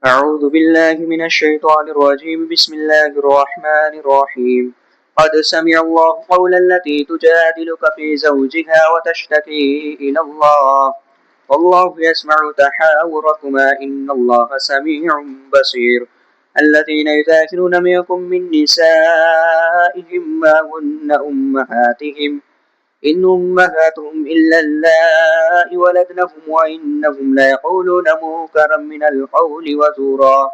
أعوذ بالله من الشيطان الرجيم. بسم الله الرحمن الرحيم. قد سمع الله قول التي تجادلك في زوجها وتشتكي إلى الله والله يسمع تحاوركما إن الله سميع بصير. الذين يذاكرون منكم من نسائهم ما هن أمهاتهم إن أمهاتهم إلا اللائي ولدنهم وإنهم ليقولون منكرا من القول وزورا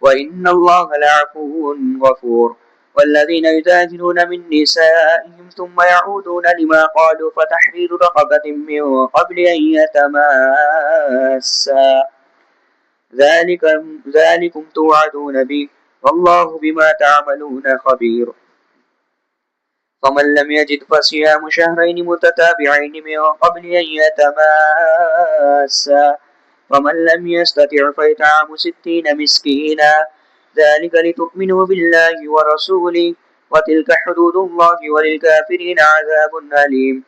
وإن الله لعفو غفور. والذين يجادلون من نسائهم ثم يعودون لما قالوا فتحرير رقبة من قبل أن يتماسا ذلكم توعدون به والله بما تعملون خبير. فمن لم يجد فصيام شهرين متتابعين من قبل أن يتماسا ومن لم يستطع فإطعام 60 مسكينا ذلك لتؤمنوا بالله ورسوله وتلك حدود الله وللكافرين عذاب أليم.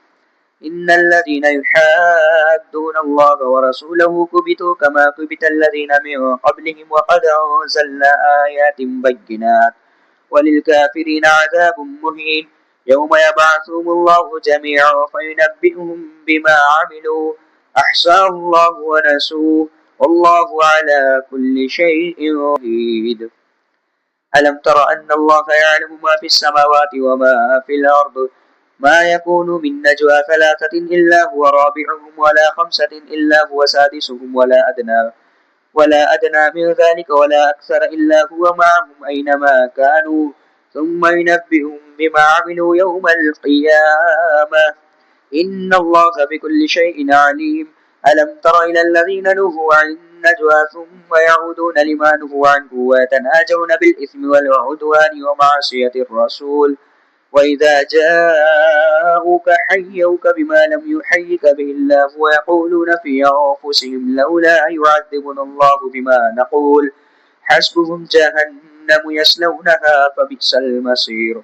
إن الذين يحادون الله ورسوله كبتوا كما كبت الذين من قبلهم وقد أنزلنا آيات بينات وللكافرين عذاب مهين. يوم يبعثهم الله جميعا فينبئهم بما عملوا أحصاه الله ونسوه والله على كل شيء شهيد. ألم تر أن الله يعلم ما في السماوات وما في الأرض ما يكون من نجوى ثلاثة إلا هو رابعهم ولا خمسة إلا هو سادسهم ولا أدنى من ذلك ولا أكثر إلا هو معهم أينما كانوا ثم ينبئهم بما عملوا يوم القيامة إن الله بكل شيء عليم. ألم تر إلى الذين نهوا عن النجوى ثم يعودون لما نهوا عنه ويتناجون بالإثم والعدوان ومعصية الرسول وإذا جاءوك حيوك بما لم يحيك به الله ويقولون في أنفسهم لولا يعذبنا الله بما نقول حسبهم جهنم يصلونها فبئس المصير.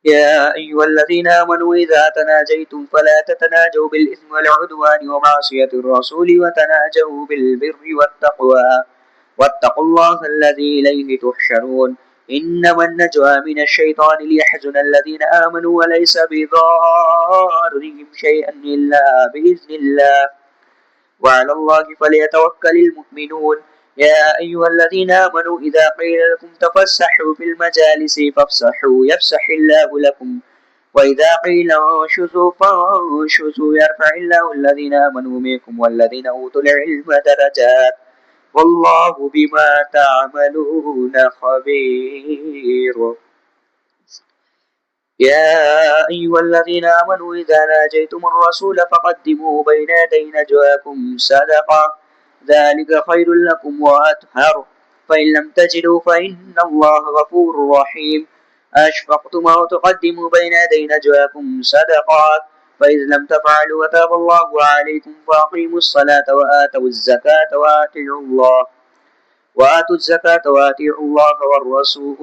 يا أيها الذين آمنوا إذا تناجيتم فلا تتناجوا بالإثم والعدوان ومعصية الرسول وتناجوا بالبر والتقوى واتقوا الله الذي إليه تحشرون. إنما النجوى من الشيطان ليحزن الذين آمنوا وليس بضارهم شيئا إلا بإذن الله وعلى الله فليتوكل المؤمنون. يا أيها الذين آمنوا إذا قيل لكم تفسحوا في المجالس فافسحوا يفسح الله لكم وإذا قيل انشزوا فانشزوا يرفع الله الذين آمنوا منكم والذين أوتوا العلم درجات والله بما تعملون خبير. يا أيها الذين آمنوا إذا ناجيتم الرسول فقدموا بين يدي نجواكم صدقة ذلك خير لكم وأطهر فإن لم تجدوا فإن الله غفور رحيم. أشفقتم أن تقدموا بين يدي نجواكم صدقات فإذ لم تفعلوا وتاب الله عليكم فأقيموا الصلاة وآتوا الزكاة وآتوا الله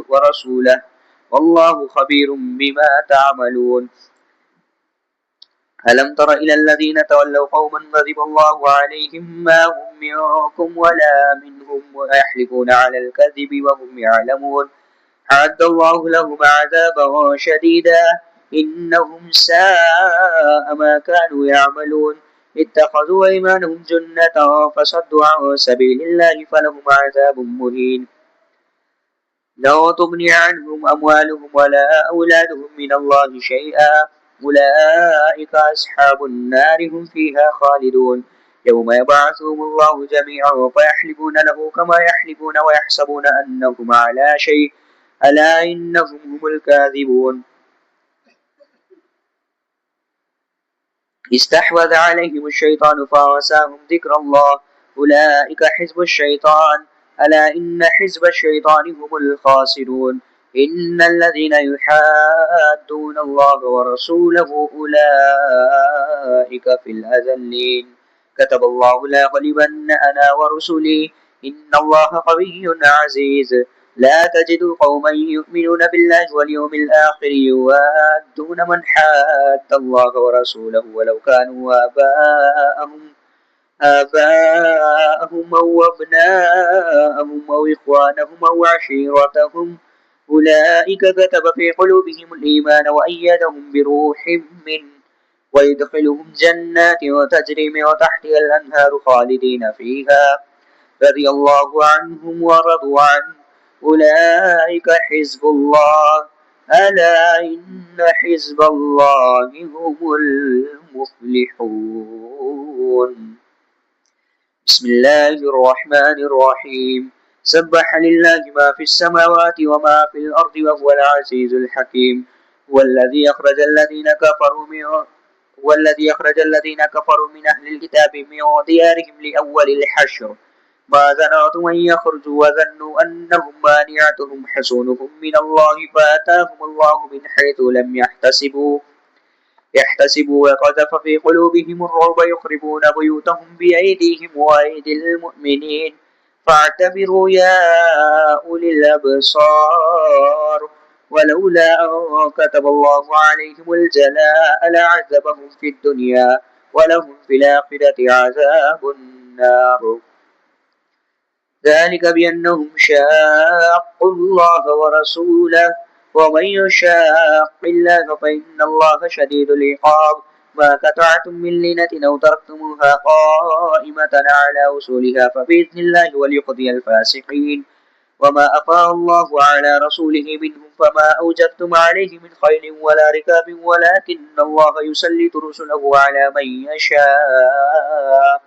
ورسوله والله خبير بما تعملون. ألم تر إلى الذين تولوا قوما غضب الله عليهم ما هم منكم ولا منهم ويحلفون على الكذب وهم يعلمون أعد الله لهم عذابا شديدا إنهم ساء ما كانوا يعملون. اتخذوا أيمانهم جنة فصدوا عن سبيل الله فلهم عذاب مهين. لا تغني عنهم أموالهم ولا أولادهم من الله شيئا أولئك أصحاب النار هم فيها خالدون. يوم يبعثهم الله جميعا فيحلفون له كما يحلفون ويحسبون أنهم على شيء ألا إنهم هم الكاذبون. استحوذ عليهم الشيطان فأنساهم ذكر الله أولئك حزب الشيطان ألا إن حزب الشيطان هم الخاسرون. إن الذين يحادون الله ورسوله أولئك في الأذلين كتب الله لأغلبن أنا ورسلي إن الله قوي عزيز. لا تجد قوما يؤمنون بالله واليوم الآخر يوادون من حاد الله ورسوله ولو كانوا آباءهم آباءهم أو أبناءهم أو إخوانهم أو عشيرتهم أولئك كتب في قلوبهم الإيمان وأيدهم بروح منه ويدخلهم جنات تجري من تحتها الأنهار خالدين فيها رضي الله عنهم ورضوا عنه أولئك حزب الله ألا إن حزب الله هم المفلحون. بسم الله الرحمن الرحيم. سبح لله ما في السماوات وما في الأرض وهو العزيز الحكيم. هو الذي أخرج الذين كفروا من من أهل الكتاب من ديارهم لأول الحشر ما ظننتم أن يخرجوا وظنوا أنهم مانعتهم حصونهم من الله فآتاهم الله من حيث لم يحتسبوا وقذف في قلوبهم الرعب يخربون بيوتهم بأيديهم وأيدي المؤمنين فاعتبروا يا أولي الأبصار ولولا أن كتب الله عليهم الجلاء لعذبهم في الدنيا ولهم في الآخرة عذاب النار ذلك بأنهم شاقوا الله ورسوله ومن يشاق الله فإن الله شديد العقاب ما قطعتم من لينة أو تركتموها قائمة على أصولها فبإذن الله وليقضي الفاسقين وما أفاء الله على رسوله منهم فما أوجبتم عليه من خيل ولا ركاب ولكن الله يسلط رسله على من يشاء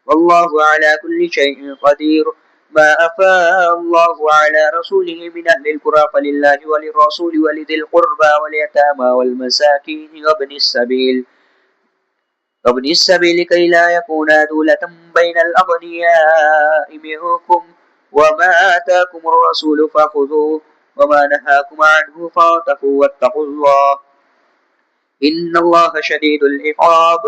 والله على كل شيء قدير ما أفاء الله على رسوله من أهل القرى فلله وللرسول ولذي القربى واليتامى والمساكين وابن السبيل كي لا يكون دولة بين الأغنياء منكم وما آتاكم الرسول فخذوه وما نهاكم عنه فانتهوا واتقوا الله إن الله شديد العقاب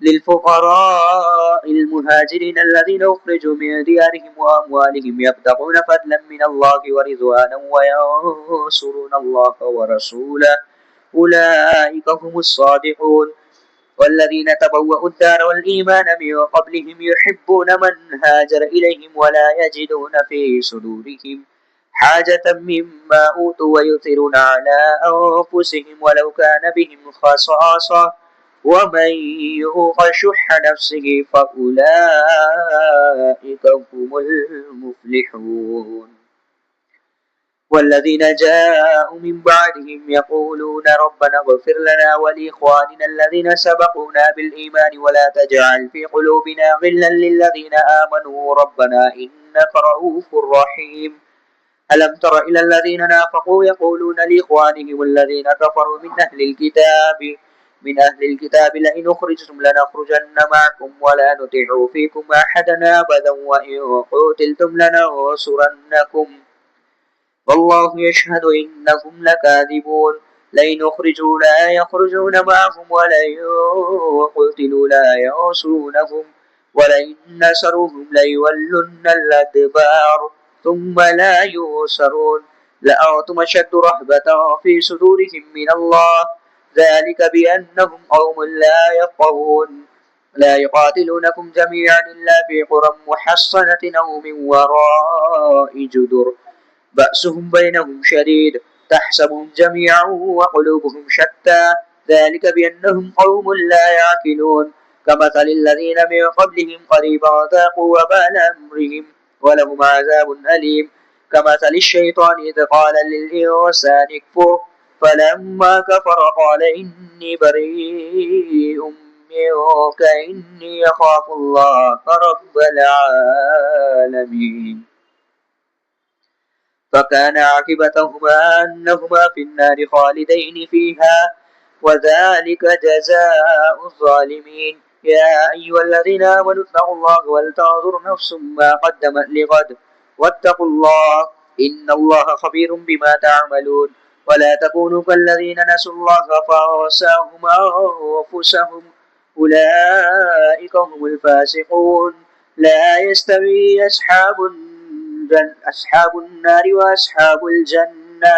للفقراء المهاجرين الذين أخرجوا من ديارهم وأموالهم يبتغون فضلا من الله ورضوانا وينصرون الله ورسوله أولئك هم الصادقون والذين تبوأوا الدار والإيمان من قبلهم يحبون من هاجر إليهم ولا يجدون في صدورهم حاجة مما أوتوا ويؤثرون على أنفسهم ولو كان بهم خصاصة ومن يوق شح نفسه فأولئك هم المفلحون والذين جاءوا من بعدهم يقولون ربنا اغفر لنا ولإخواننا الذين سبقونا بالإيمان ولا تجعل في قلوبنا غلا للذين آمنوا ربنا إنك رؤوف رحيم ألم تر إلى الذين نافقوا يقولون لإخوانهم الذين كفروا من أهل الكتاب لئن أخرجتم لنخرجن معكم ولا نطيع فيكم أحدا أبدا وإن قتلتم لننصرنكم والله يشهد إنهم لكاذبون لئن أخرجوا لا يخرجون معهم ولئن قتلوا لا ينصرونهم ولئن نصروهم ليولن الأدبار ثم لا ينصرون لأنتم أشد رهبة في صدورهم من الله ذلك بأنهم قوم لا يفقهون لا يقاتلونكم جميعا إلا في قرى محصنة أو من وراء جدر بأسهم بينهم شديد تحسبهم جميعا وقلوبهم شتى ذلك بأنهم قوم لا يعقلون كمثل الذين من قبلهم قريبا ذاقوا وبال أمرهم ولهم عذاب أليم كمثل الشيطان إذ قال للإنسان اكفر فلما كفر قال إني بريء منك إني أخاف الله رب العالمين فكان عاقبتهما أنهما في النار خالدين فيها وذلك جزاء الظالمين يا أيها الذين آمنوا اتقوا الله ولتنظر نفس ما قدمت لغد واتقوا الله إن الله خبير بما تعملون ولا تكونوا كالذين نسوا الله فأنساهم أنفسهم أولئك هم الفاسقون لا يستوي أصحاب النار وأصحاب الجنة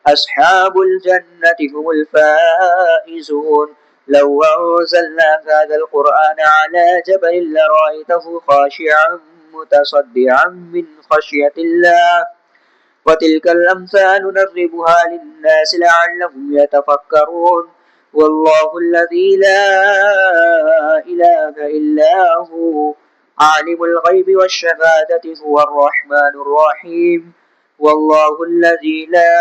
أصحاب الجنة هم الفائزون لو أنزلنا هذا القرآن على جبل لرأيته خاشعا متصدعا من خشية الله وتلك الأمثال نضربها للناس لعلهم يتفكرون والله الذي لا إله إلا هو عالم الغيب والشهادة هو الرحمن الرحيم والله الذي لا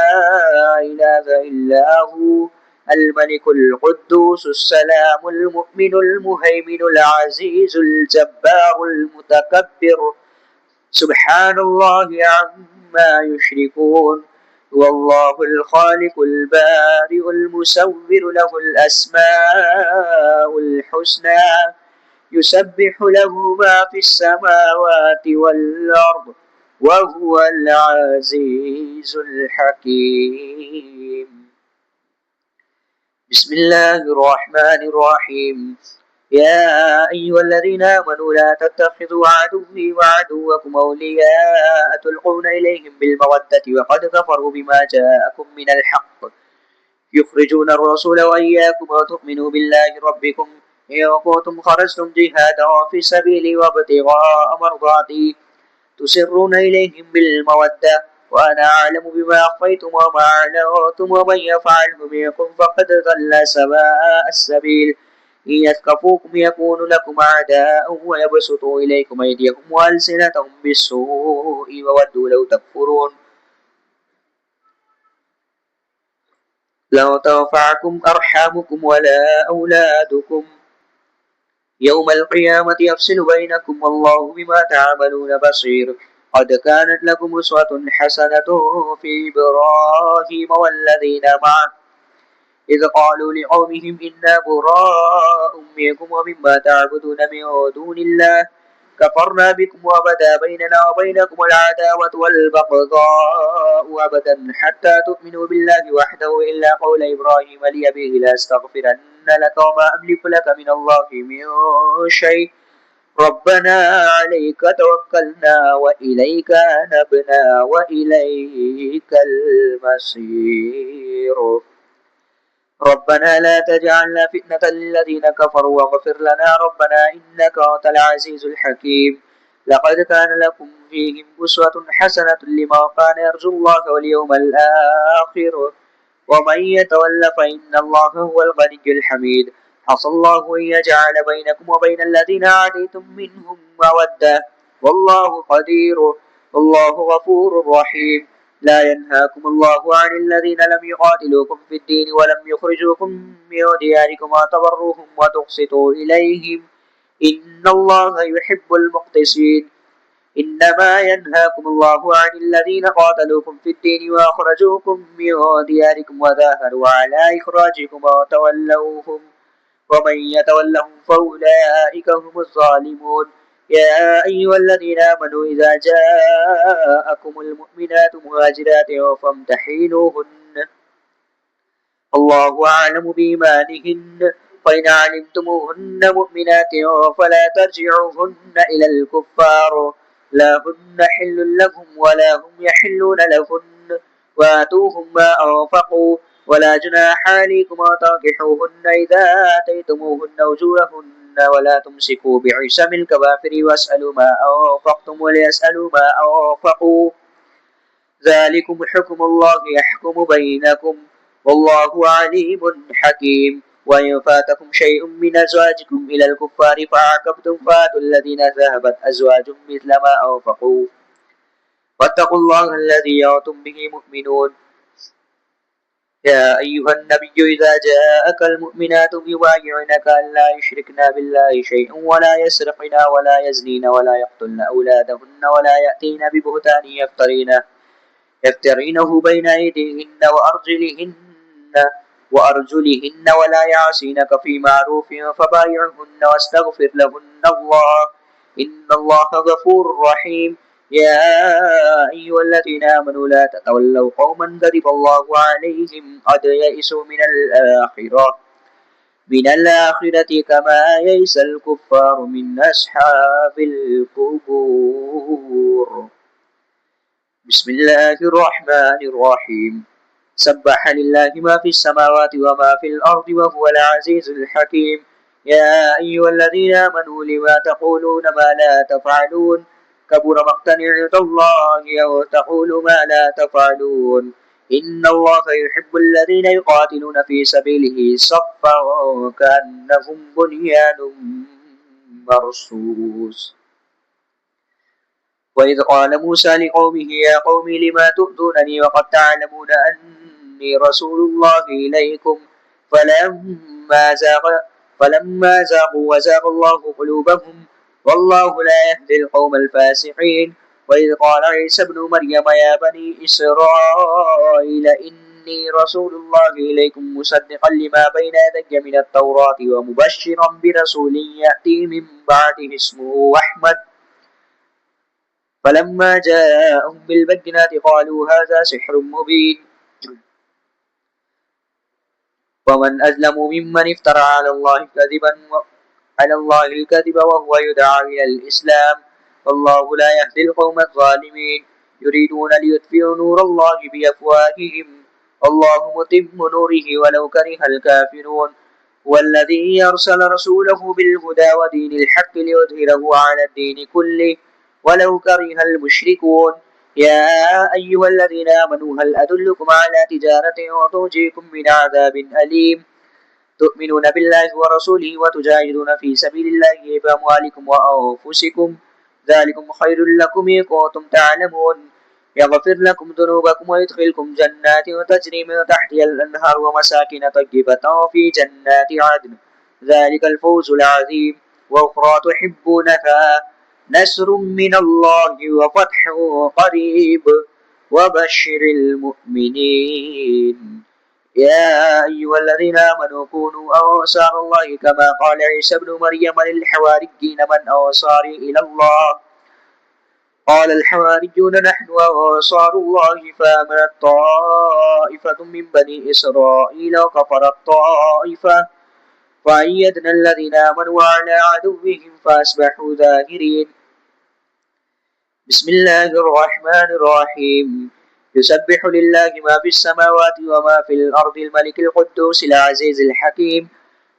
إله إلا هو الملك القدوس السلام المؤمن المهيمن العزيز الجبار المتكبر سبحان الله عما يشركون والله الخالق البارئ المصور له الأسماء الحسنى يسبح له ما في السماوات والأرض وهو العزيز الحكيم بسم الله الرحمن الرحيم يا أيها الذين آمنوا لا تتخذوا عدوي وعدوكم أولياء تلقون إليهم بالمودة وقد كفروا بما جاءكم من الحق يخرجون الرسول وإياكم وتؤمنوا بالله ربكم إن كنتم خرجتم جهادا في سبيلي وابتغاء مرضاتي تسرون إليهم بالمودة وأنا أعلم بما أخفيتم وما أعلنتم ومن يفعله منكم فقد ضل سواء السبيل إن يثقفوكم يكونوا لكم أعداء ويبسطوا إليكم أيديهم وألسنتهم بالسوء وودوا لو تكفرون لو تنفعكم أرحامكم ولا أولادكم يوم القيامة يفصل بينكم والله بما تعملون بصير قد كانت لكم أسوة حسنة في إبراهيم والذين معه إذ قالوا لقومهم إنا براء منكم ومما تعبدون من دون الله كفرنا بكم وبدا بيننا وبينكم العداوة والبغضاء أبدا حتى تؤمنوا بالله وحده إلا قول إبراهيم لأبيه لأستغفرن لك وما أملك لك من الله من شيء ربنا عليك توكلنا وإليك أنبنا وإليك المصير ربنا لا تجعلنا فتنة للذين كفروا واغفر لنا ربنا إنك أنت العزيز الحكيم لقد كان لكم فيهم أسوة حسنة لمن كان يرجو الله واليوم الآخر ومن يتول فإن الله هو الغني الحميد عسى الله أن يجعل بينكم وبين الذين عاديتم منهم مودة والله قدير والله غفور رحيم لا ينهاكم الله عن الذين لم يقاتلوكم في الدين ولم يخرجوكم من دياركم وتبروهم وتقسطوا إليهم إن الله يحب المقتسطين إنما ينهاكم الله عن الذين قاتلوكم في الدين وأخرجوكم من دياركم وظاهروا على إخراجكم وتولوهم ومن يتولهم فأولئك هم الظالمون يا أيها الذين آمنوا إذا جاءكم المؤمنات مهاجرات فامتحنوهن الله أعلم بإيمانهن فإن علمتموهن مؤمنات فلا ترجعوهن إلى الكفار لا هن حل لهم ولا هم يحلون لهن وآتوهم ما أنفقوا ولا جناح عليكم أن تنكحوهن إذا آتيتموهن أجورهن ولا تمسكوا بعصم الكوافر واسألوا ما أنفقتم وليسألوا ما أنفقوا ذلكم حكم الله يحكم بينكم والله عليم حكيم وإن فاتكم شيء من أزواجكم إلى الكفار فعاقبتم فآتوا الذين ذهبت أزواجهم مثل ما أنفقوا واتقوا الله الذي أنتم به مؤمنون يا أيها النبي إذا جاءك المؤمنات يبايعنك ألا يشركن بالله شيئا ولا يسرقن ولا يزنين ولا يقتلن أولادهن ولا يأتين ببهتان يفترينه بين أيديهن وأرجلهن ولا يعصينك في معروف فبايعهن واستغفر لهن الله إن الله غفور رحيم يا أيها الذين آمنوا لا تتولوا قوما غضب الله عليهم قد يئسوا من الآخرة كما يئس الكفار من أصحاب القبور بسم الله الرحمن الرحيم سبح لله ما في السماوات وما في الأرض وهو العزيز الحكيم. يا أيها الذين آمنوا لما تقولون ما لا تفعلون كبر مقتا عند الله أو تقولوا ما لا تفعلون. إن الله يحب الذين يقاتلون في سبيله صفا كأنهم بنيان مرصوص. وإذ قال موسى لقومه يا قوم لما تؤذونني وقد تعلمون أني رسول الله إليكم فلما زاغوا وزاغ الله قلوبهم والله لا يهدي القوم الفاسقين. وإذ قال عيسى ابن مريم يا بني إسرائيل إني رسول الله إليكم مصدقا لما بين يدي من التوراة ومبشرا برسول يأتي من بعده اسمه أحمد. فلما جاءهم بالبينات قالوا هذا سحر مبين. ومن أظلم ممن افترى على الله الكذب وهو يدعى إلى الإسلام والله لا يهدي القوم الظالمين. يريدون ليطفئوا نور الله بأفواههم والله متم نوره ولو كره الكافرون. والذي أرسل رسوله بالهدى ودين الحق ليظهره على الدين كله ولو كره المشركون. يا أيها الذين آمنوا هل أدلكم على تجارة تنجيكم من عذاب أليم تؤمنون بالله ورسوله وتجاهدون في سبيل الله بأموالكم وأنفسكم ذلكم خير لكم إن كنتم تعلمون. يغفر لكم ذنوبكم ويدخلكم جنات تجري من تحتها الأنهار ومساكن طيبة في جنات عدن ذلك الفوز العظيم. وأخرى تحبونها نصر من الله وفتح قريب وبشر المؤمنين. يا أيها الذين آمنوا كونوا أنصار الله كما قال عيسى ابن مريم للحواريين من أنصاري إلى الله قال الحواريون نحن أنصار الله فآمنت طائفة من بني إسرائيل وكفرت طائفة فأيدنا الذين آمنوا على عدوهم فأصبحوا ظاهرين. بسم الله الرحمن الرحيم. يسبح لله ما في السماوات وما في الأرض الملك القدوس العزيز الحكيم.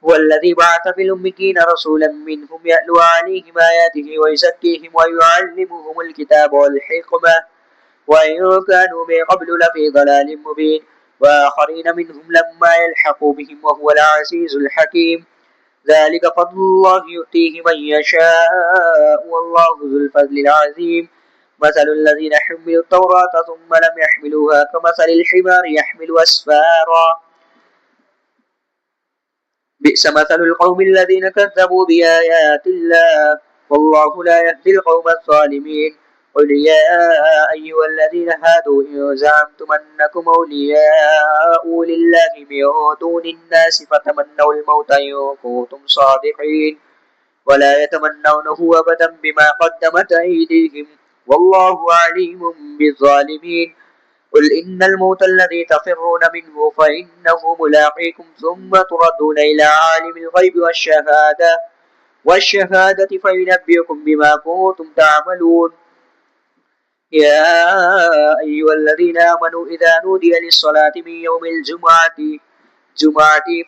هو الذي بعث في الأميين رسولا منهم يتلو عليهم آياته ويزكيهم ويعلمهم الكتاب والحكمة وإن كانوا من قبل لفي ضلال مبين وآخرين منهم لما يلحقوا بهم وهو العزيز الحكيم. ذلك فضل الله يؤتيه من يشاء والله ذو الفضل العظيم. مثل الذين حملوا التوراة ثم لم يحملوها كمثل الحمار يحمل أسفارا بئس مثل القوم الذين كذبوا بآيات الله والله لا يهدي القوم الظالمين. قل يا أيها الذين هادوا إن زعمتم أنكم أولياء لله من دون الناس فتمنوا الموت إن كنتم صادقين ولا يتمنونه أبدا بما قدمت أيديهم والله عليم بالظالمين. قل إن الموت الذي تفرون منه فإنه ملاقيكم ثم تردون إلى عالم الغيب والشهادة فينبئكم بما كنتم تعملون. يا أيها الذين آمنوا إذا نودي للصلاة من يوم الجمعة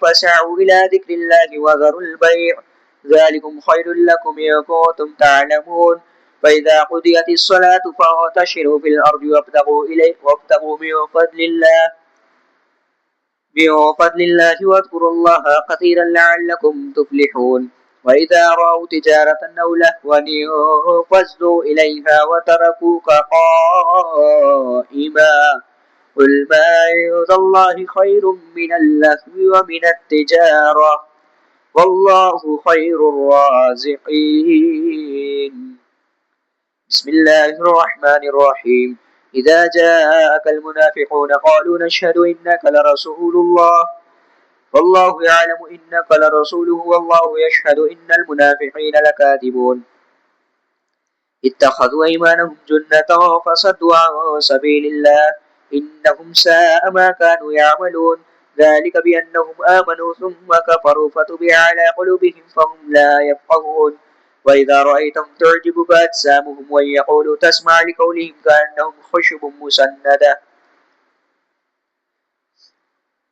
فاسعوا إلى ذكر الله وذروا البيع ذلكم خير لكم إن كنتم تعلمون. فإذا قضيت الصلاة فانتشروا في الأرض وابتغوا من فضل الله واذكروا الله كثيرا لعلكم تفلحون. وإذا رأوا تجارة أو لهوا انفضوا إليها وتركوك قائما قل ما عند الله خير من اللهو ومن التجارة والله خير الرازقين. بسم الله الرحمن الرحيم. إذا جاءك المنافقون قالوا نشهد إنك لرسول الله والله يعلم إنك لرسوله والله يشهد إن المنافقين لكاذبون. اتخذوا أيمانهم جنة فصدوا عن سبيل الله إنهم ساء ما كانوا يعملون. ذلك بأنهم آمنوا ثم كفروا فتبع على قلوبهم فهم لا يفقهون. وإذا رأيتهم تعجبك أجسامهم وإن يقولوا تسمع لقولهم كأنهم خشب مسندة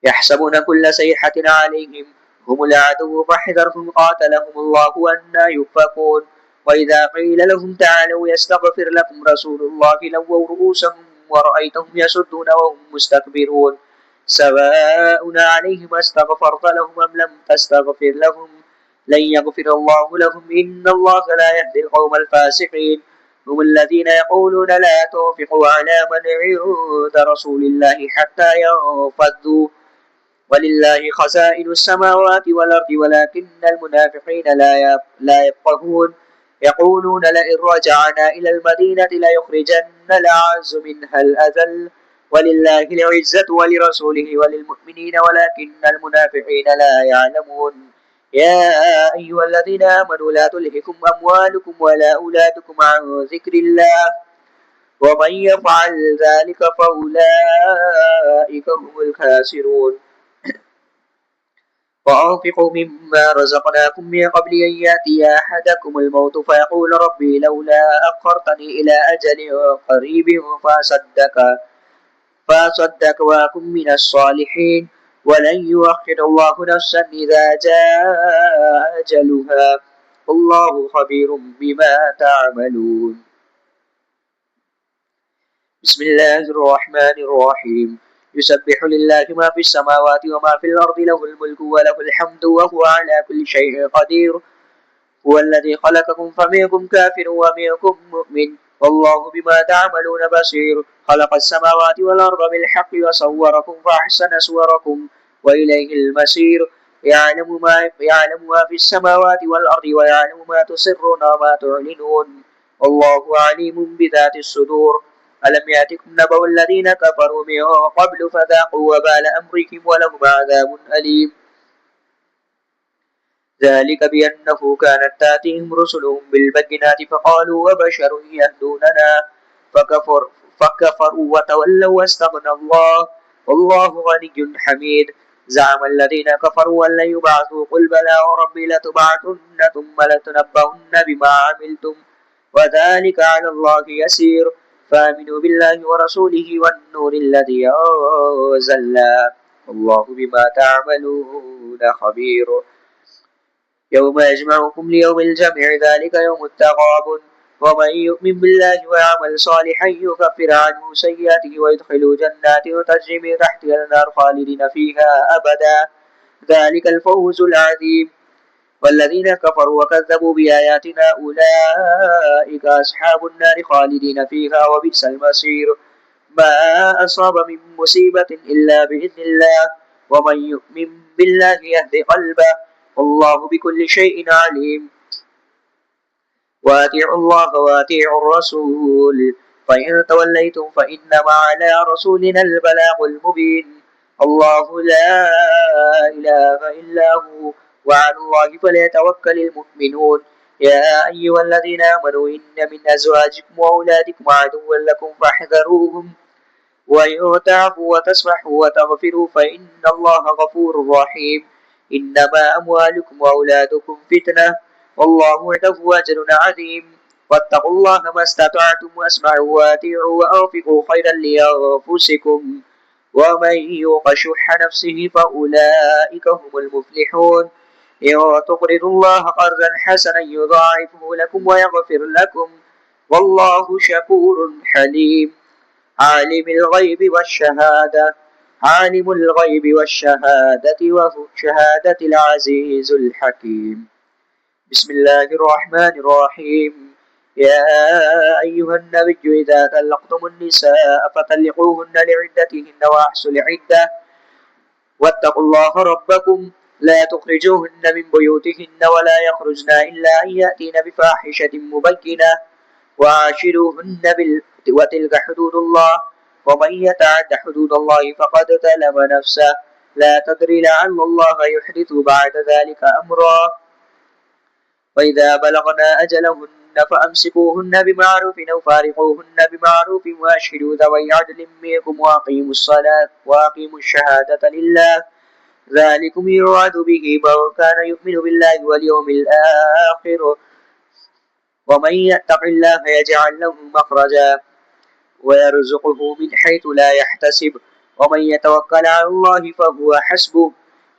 يحسبون كل صيحة عليهم هم العدو فاحذرهم قاتلهم الله أنى يؤفكون وإذا قيل لهم تعالوا يستغفر لكم رسول الله لووا رؤوسهم ورأيتهم يسدون وهم مستكبرون سواء عليهم استغفرت لهم أم لم تستغفر لهم لن يغفر الله لهم إن الله لا يهدي القوم الفاسقين هم الذين يقولون لا تنفقوا على من عند رسول الله حتى ينفضوا ولله خزائن السماوات والأرض ولكن المنافقين لا يفقهون يقولون لئن رجعنا إلى المدينة ليخرجن الأعز منها الأذل ولله العزة ولرسوله وللمؤمنين ولكن المنافقين لا يعلمون يا أيها الذين آمنوا لا تلهكم أموالكم ولا أولادكم عن ذكر الله ومن يفعل ذلك فأولئك هم الخاسرون وأنفقوا مما رزقناكم من قبل أن يأتي أحدكم الموت فيقول ربي لولا أخرتني إلى أجل قريب فأصدق وأكن من الصالحين ولن يؤخر الله نفسا إذا جاء أجلها والله خبير بما تعملون بسم الله الرحمن الرحيم يسبح لله ما في السماوات وما في الأرض له الملك وله الحمد وهو على كل شيء قدير هو الذي خلقكم فمنكم كافر ومنكم مؤمن والله بما تعملون بصير خلق السماوات والأرض بالحق وصوركم فأحسن صوركم وإليه المصير يعلم ما في السماوات والأرض ويعلم ما تسرون وما تعلنون والله عليم بذات الصدور ألم يأتكم نبأ الذين كفروا من قبل فذاقوا وبال أمرهم ولهم عذاب أليم ذلك بأنه كانت تأتيهم رسلهم بالبينات فقالوا وبشر يهدوننا فكفروا وتولوا واستغنى الله والله غني حميد زعم الذين كفروا أن لن يبعثوا قل بلى وربي لتبعثن ثم لتنبؤن بما عملتم وذلك على الله يسير فآمنوا بالله ورسوله والنور الذي أنزلنا والله بما تعملون خبير يوم يجمعكم ليوم الجمع ذلك يوم التغابن ومن يؤمن بالله ويعمل صالحا يكفر عنه سيئاته ويدخل جنات تجري من تحتها الأنهار خالدين فيها أبدا ذلك الفوز العظيم والذين كفروا وكذبوا بآياتنا أولئك أصحاب النار خالدين فيها وبئس المصير ما أصاب من مصيبة إلا بإذن الله ومن يؤمن بالله يهد قلبه والله بكل شيء عليم وأطيعوا الله وأطيعوا الرسول فإن توليتم فإنما على رسولنا البلاغ المبين الله لا إله إلا هو وعلى الله فليتوكل المؤمنون يا أيها الذين آمنوا إن من أزواجكم وأولادكم عدوا لكم فاحذروهم وإن تعفوا وتصفحوا وتغفروا فإن الله غفور رحيم إنما أموالكم وأولادكم فتنة والله عنده أجر عظيم واتقوا الله ما استطعتم واسمعوا وأطيعوا وأنفقوا خيرا لأنفسكم ومن يوق شح نفسه فأولئك هم المفلحون إن تقرضوا الله قرضا حسنا يضاعفه لكم ويغفر لكم والله شكور حليم عالم الغيب والشهادة وهو شهادة العزيز الحكيم بسم الله الرحمن الرحيم يا أيها النبي إذا طلقتم النساء فطلقوهن لعدتهن وأحصوا العدة واتقوا الله ربكم لا تخرجوهن من بيوتهن ولا يخرجن إلا أن يأتين بفاحشة مبينة وعاشروهن وتلك حدود الله ومن يتعد حدود الله فقد ظلم نفسه لا تدري لعل الله يحدث بعد ذلك أمرا وإذا بلغنا أجلهن فأمسكوهن بمعروف أو فارقوهن بمعروف وأشهدوا ذوي عدل منكم وأقيموا الشهادة لله ذلكم يوعد به من كان يؤمن بالله واليوم الآخر ومن يتق الله يجعل له مخرجا ويرزقه من حيث لا يحتسب ومن يتوكل على الله فهو حسبه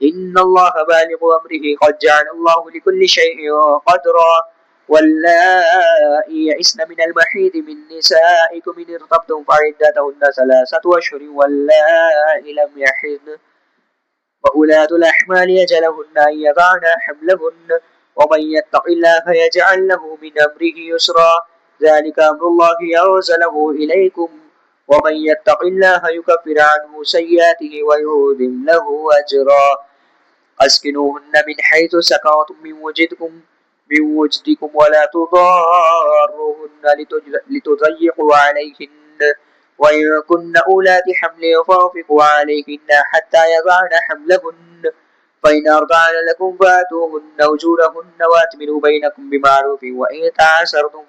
إن الله بالغ أمره قد جعل الله لكل شيء قدرا واللائي يئسن من المحيض من نسائكم إن ارتبتم فعدتهن 3 أشهر واللائي لم يحضن وأولاة الأحمال يجلهن أن يضعن حملهن ومن يتق الله يجعل له من أمره يسرا ذلك أمر الله ينزله إليكم ومن يتق الله يكفر عنه سيئاته ويعظم له أجرا أسكنوهن من حيث سكنتم من وجدكم ولا تضاروهن لتضيقوا عليهن وإن كن أولات حمل فأنفقوا عليهن حتى يضعن حملهن فإن أرضعن لكم فآتوهن أجورهن وأتمروا بينكم بمعروف وإن تعسرتم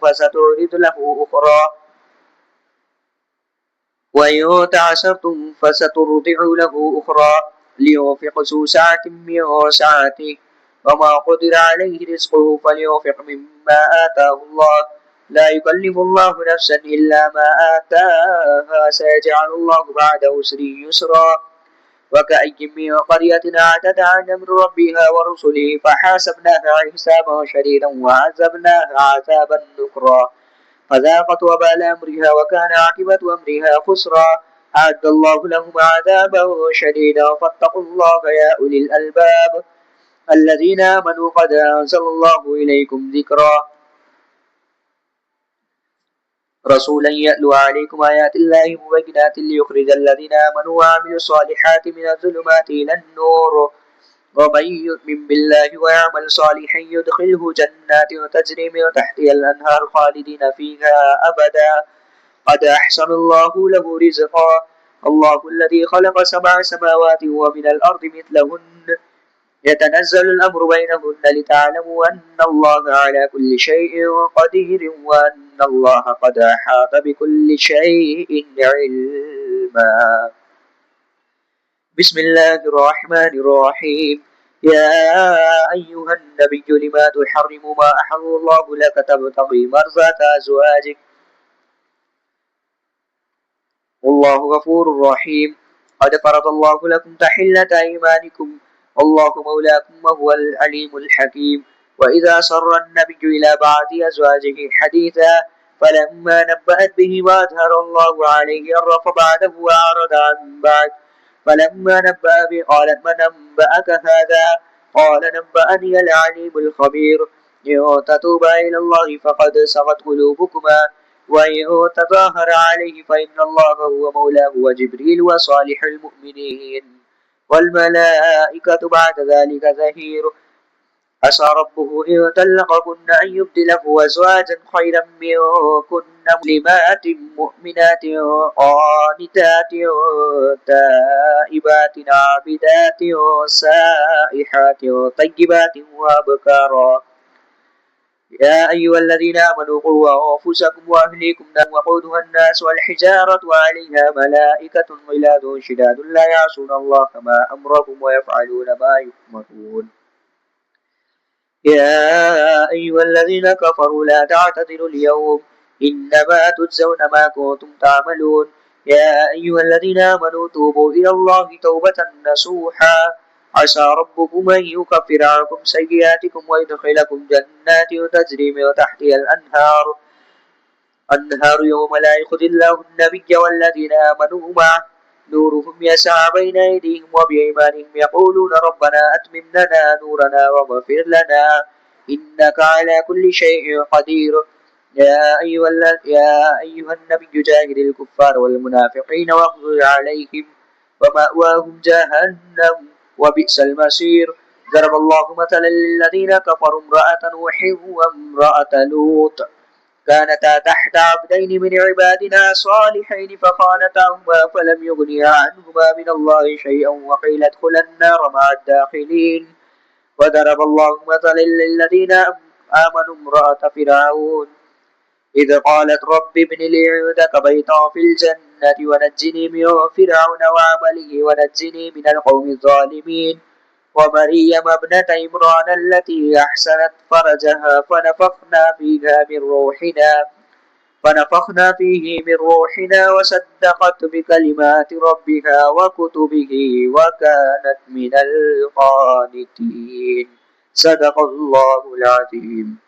فسترضع له أخرى لينفق ذو سعة من سعته وما قدر عليه رزقه فلينفق مما آتاه الله لا يكلف الله نفسا إلا ما آتاها سيجعل الله بعد عسر يسرا وكأي من قرية عتت عن أمر ربها ورسله فحاسبناها حسابا شديدا وعذبناها عذابا نكرا فذاقت وبال أمرها وكان عاقبة أمرها خسرا أعد الله لهم عذابا شديدا فاتقوا الله يا أولي الألباب الذين آمنوا قد أنزل الله إليكم ذكرا رسولا يتلو عليكم آيات الله مبينات ليخرج الذين آمنوا وعملوا الصالحات من الظلمات إلى النور ومن يؤمن بالله ويعمل صالحا يدخله جنات تجري من تحتها الأنهار خالدين فيها أبدا قد أحسن الله له رزقا الله الذي خلق 7 سماوات ومن الأرض مثلهن يتنزل الأمر بينهن لتعلموا أن الله على كل شيء قدير وأن الله قد أحاط بكل شيء علما بسم الله الرحمن الرحيم يا أيها النبي لما تحرم ما أحل الله لك تبتغي مرضات أزواجك والله غفور رحيم قد فرض الله لكم تحلة أيمانكم والله مولاكم وهو العليم الحكيم وإذا سر النبي إلى بعض أزواجه حديثا فلما نبأت به وأظهر الله عليه عرف بعده وأعرض عن بعد فلما نبأ به قالت من أنبأك هذا قال نبأني العليم الخبير إن تتوبا إلى الله فقد صغت قلوبكما وإن تظاهر عليه فإن الله هو مولاه وجبريل وصالح المؤمنين والملائكة بعد ذلك ظهير عسى ربه إن طلقكن أن يبدله أزواجا خيرا منكن مسلمات مؤمنات قانتات تائبات عابدات سائحات طيبات وأبكارا يا أيها الذين آمنوا قوا أنفسكم وأهليكم نارا وقودها الناس والحجارة وعليها ملائكة غلاظ شداد لا يعصون الله ما أمرهم ويفعلون ما يؤمرون يا أيها الذين كفروا لا تعتذروا اليوم إنما تجزون ما كنتم تعملون يا أيها الذين آمنوا توبوا إلى الله توبة نصوحا عسى ربكم أن يكفر عنكم سيئاتكم ويدخلكم جنات تجري من تحتها الأنهار يوم لا يخزي الله النبي والذين آمنوا معه نورهم يسعى بين أيديهم وبأيمانهم يقولون ربنا أتمم لنا نورنا واغفر لنا إنك على كل شيء قدير يا أيها النبي جاهد الكفار والمنافقين واغفر عليهم ومأواهم جهنم وبئس المصير ضرب الله مثلا للذين كفروا امرأة نوح وامرأة لوط كانتا تحت عبدين من عبادنا صالحين فخانتاهما فلم يغنيا عنهما من الله شيئا وقيل ادخلا النار مع الداخلين وضرب الله مثلا للذين آمنوا امرأة فرعون إذ قالت رب ابن لي عندك بيتا في الجنة ونجني من فرعون وعمله ونجني من القوم الظالمين ومريم ابنة عمران التي أحسنت فرجها فنفخنا فيها من روحنا فنفخنا فيه من روحنا وصدقت بكلمات ربها وكتبه وكانت من القانتين. صدق الله العظيم.